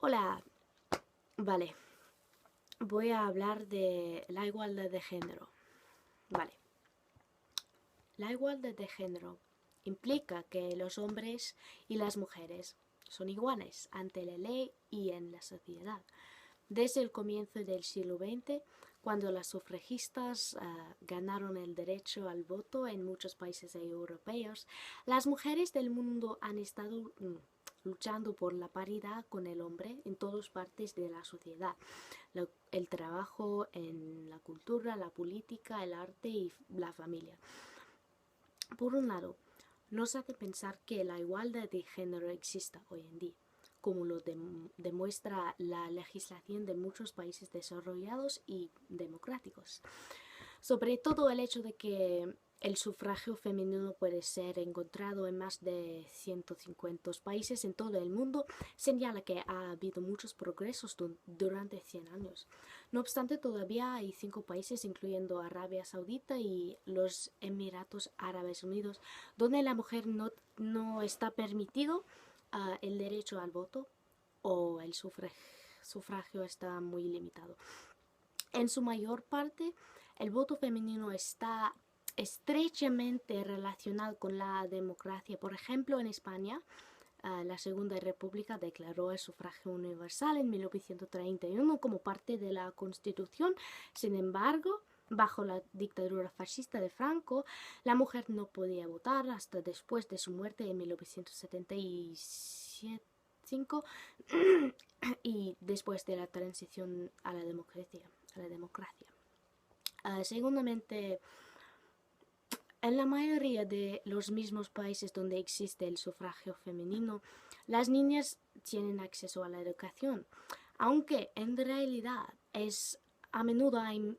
Hola, vale, voy a hablar de la igualdad de género. Vale, la igualdad de género implica que los hombres y las mujeres son iguales ante la ley y en la sociedad. Desde el comienzo del siglo XX, cuando las sufragistas ganaron el derecho al voto en muchos países europeos, las mujeres del mundo han estado luchando por la paridad con el hombre en todas partes de la sociedad. El trabajo, en la cultura, la política, el arte y la familia. Por un lado, nos hace pensar que la igualdad de género exista hoy en día, como lo demuestra la legislación de muchos países desarrollados y democráticos. Sobre todo el hecho de que el sufragio femenino puede ser encontrado en más de 150 países en todo el mundo señala que ha habido muchos progresos durante 100 años. No obstante, todavía hay 5 países, incluyendo Arabia Saudita y los Emiratos Árabes Unidos, donde la mujer no está permitido el derecho al voto o el sufragio está muy limitado. En su mayor parte, el voto femenino está estrechamente relacionado con la democracia. Por ejemplo, en España, la Segunda República declaró el sufragio universal en 1931 como parte de la Constitución. Sin embargo, bajo la dictadura fascista de Franco, la mujer no podía votar hasta después de su muerte en 1975 y después de la transición a la democracia. Segundamente, en la mayoría de los mismos países donde existe el sufragio femenino, las niñas tienen acceso a la educación, aunque en realidad a menudo hay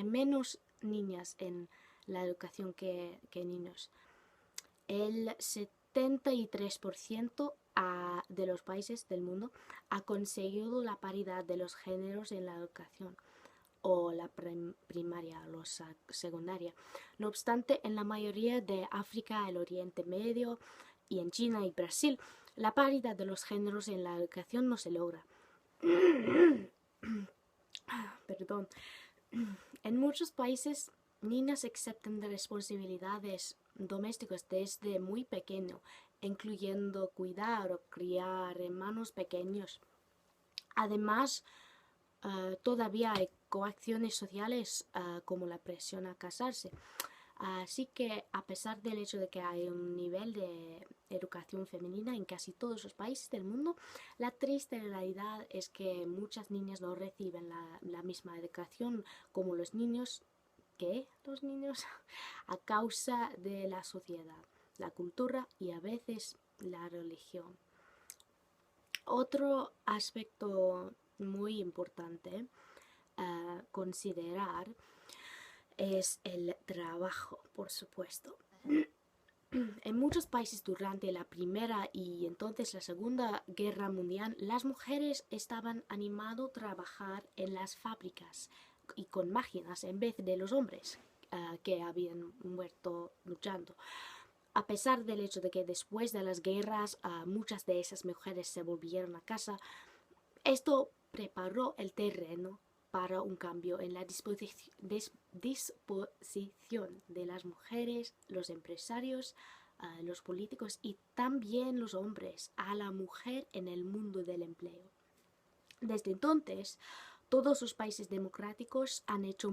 menos niñas en la educación que niños. El 73% de los países del mundo ha conseguido la paridad de los géneros en la educación, o la primaria o la secundaria. No obstante, en la mayoría de África, el Oriente Medio y en China y Brasil, la paridad de los géneros en la educación no se logra. Perdón. En muchos países, niñas aceptan de responsabilidades domésticas desde muy pequeño, incluyendo cuidar o criar hermanos pequeños. Además, todavía hay coacciones sociales como la presión a casarse. Así que, a pesar del hecho de que hay un nivel de educación femenina en casi todos los países del mundo, la triste realidad es que muchas niñas no reciben la misma educación como los niños a causa de la sociedad, la cultura y a veces la religión. Otro aspecto muy importante a considerar es el trabajo, por supuesto. En muchos países durante la Primera y entonces la Segunda Guerra Mundial, las mujeres estaban animadas a trabajar en las fábricas y con máquinas en vez de los hombres que habían muerto luchando. A pesar del hecho de que después de las guerras muchas de esas mujeres se volvieron a casa, esto preparó el terreno para un cambio en la disposición de las mujeres, los empresarios, los políticos y también los hombres a la mujer en el mundo del empleo. Desde entonces, todos los países democráticos han hecho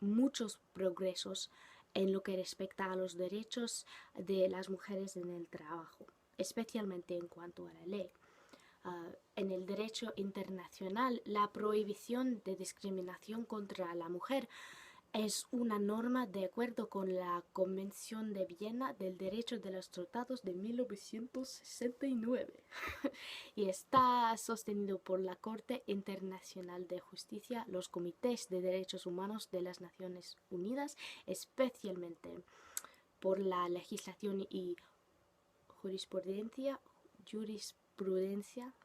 muchos progresos en lo que respecta a los derechos de las mujeres en el trabajo, especialmente en cuanto a la ley. En el derecho internacional, la prohibición de discriminación contra la mujer es una norma de acuerdo con la Convención de Viena del Derecho de los Tratados de 1969 y está sostenido por la Corte Internacional de Justicia, los Comités de Derechos Humanos de las Naciones Unidas, especialmente por la legislación y jurisprudencia,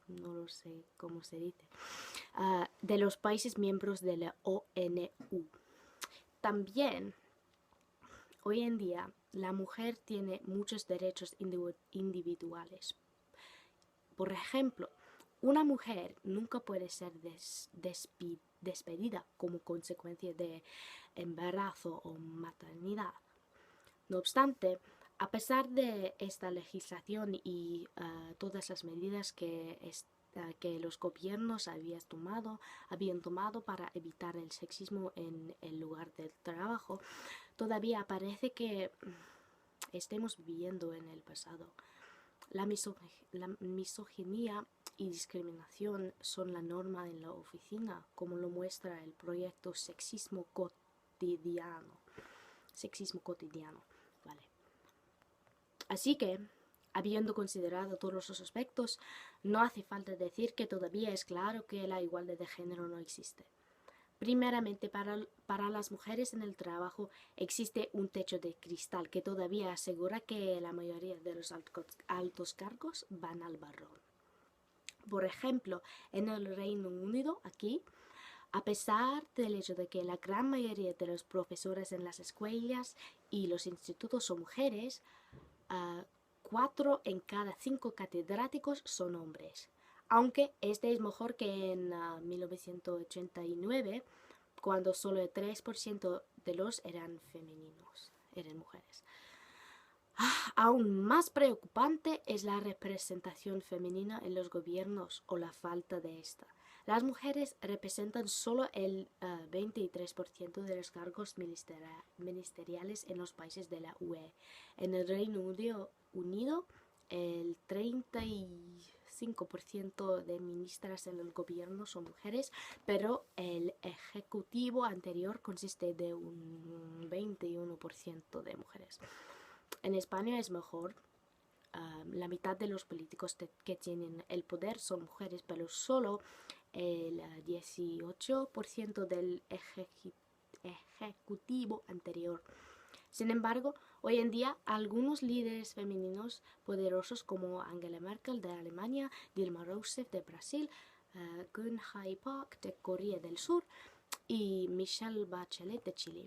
no lo sé cómo se dice, de los países miembros de la ONU. También, hoy en día, la mujer tiene muchos derechos individuales. Por ejemplo, Una mujer nunca puede ser despedida como consecuencia de embarazo o maternidad. No obstante, a pesar de esta legislación y todas las medidas que los gobiernos habían tomado para evitar el sexismo en el lugar del trabajo, todavía parece que estemos viviendo en el pasado. La misoginia y discriminación son la norma en la oficina, como lo muestra el proyecto Sexismo Cotidiano. Vale. Así que, habiendo considerado todos los aspectos, no hace falta decir que todavía es claro que la igualdad de género no existe. Primeramente, para las mujeres en el trabajo existe un techo de cristal que todavía asegura que la mayoría de los altos cargos van al barrón. Por ejemplo, en el Reino Unido, aquí, a pesar del hecho de que la gran mayoría de los profesores en las escuelas y los institutos son mujeres, 4 en cada 5 catedráticos son hombres. Aunque este es mejor que en 1989, cuando solo el 3% de los eran femeninos, eran mujeres. Aún más preocupante es la representación femenina en los gobiernos o la falta de esta. Las mujeres representan solo el 23% de los cargos ministeriales en los países de la UE. En el Reino Unido, el 35% de ministras en el gobierno son mujeres, pero el ejecutivo anterior consiste de un 21% de mujeres. En España es mejor. La mitad de los políticos que tienen el poder son mujeres, pero solo el 18% del ejecutivo anterior. Sin embargo, hoy en día algunos líderes femeninos poderosos como Angela Merkel de Alemania, Dilma Rousseff de Brasil, Gun Hye Park de Corea del Sur y Michelle Bachelet de Chile.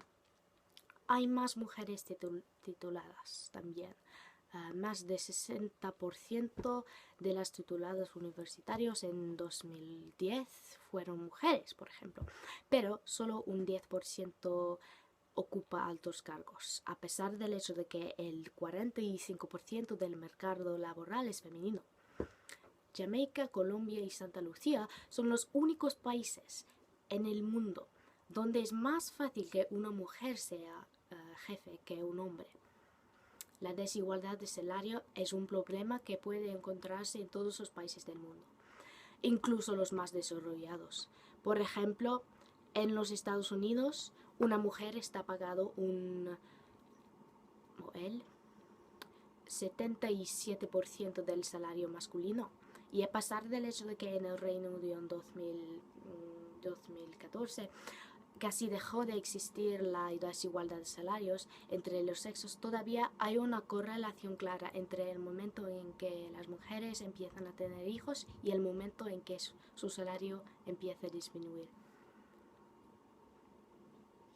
Hay más mujeres tituladas también. Más de 60% de las tituladas universitarios en 2010 fueron mujeres, por ejemplo, pero solo un 10% ocupa altos cargos, a pesar del hecho de que el 45% del mercado laboral es femenino. Jamaica, Colombia y Santa Lucía son los únicos países en el mundo donde es más fácil que una mujer sea jefe que un hombre. La desigualdad de salario es un problema que puede encontrarse en todos los países del mundo, incluso los más desarrollados. Por ejemplo, en los Estados Unidos, una mujer está pagado el 77% del salario masculino. Y a pesar del hecho de que en el Reino Unido en 2014 casi dejó de existir la desigualdad de salarios entre los sexos, todavía hay una correlación clara entre el momento en que las mujeres empiezan a tener hijos y el momento en que su salario empieza a disminuir.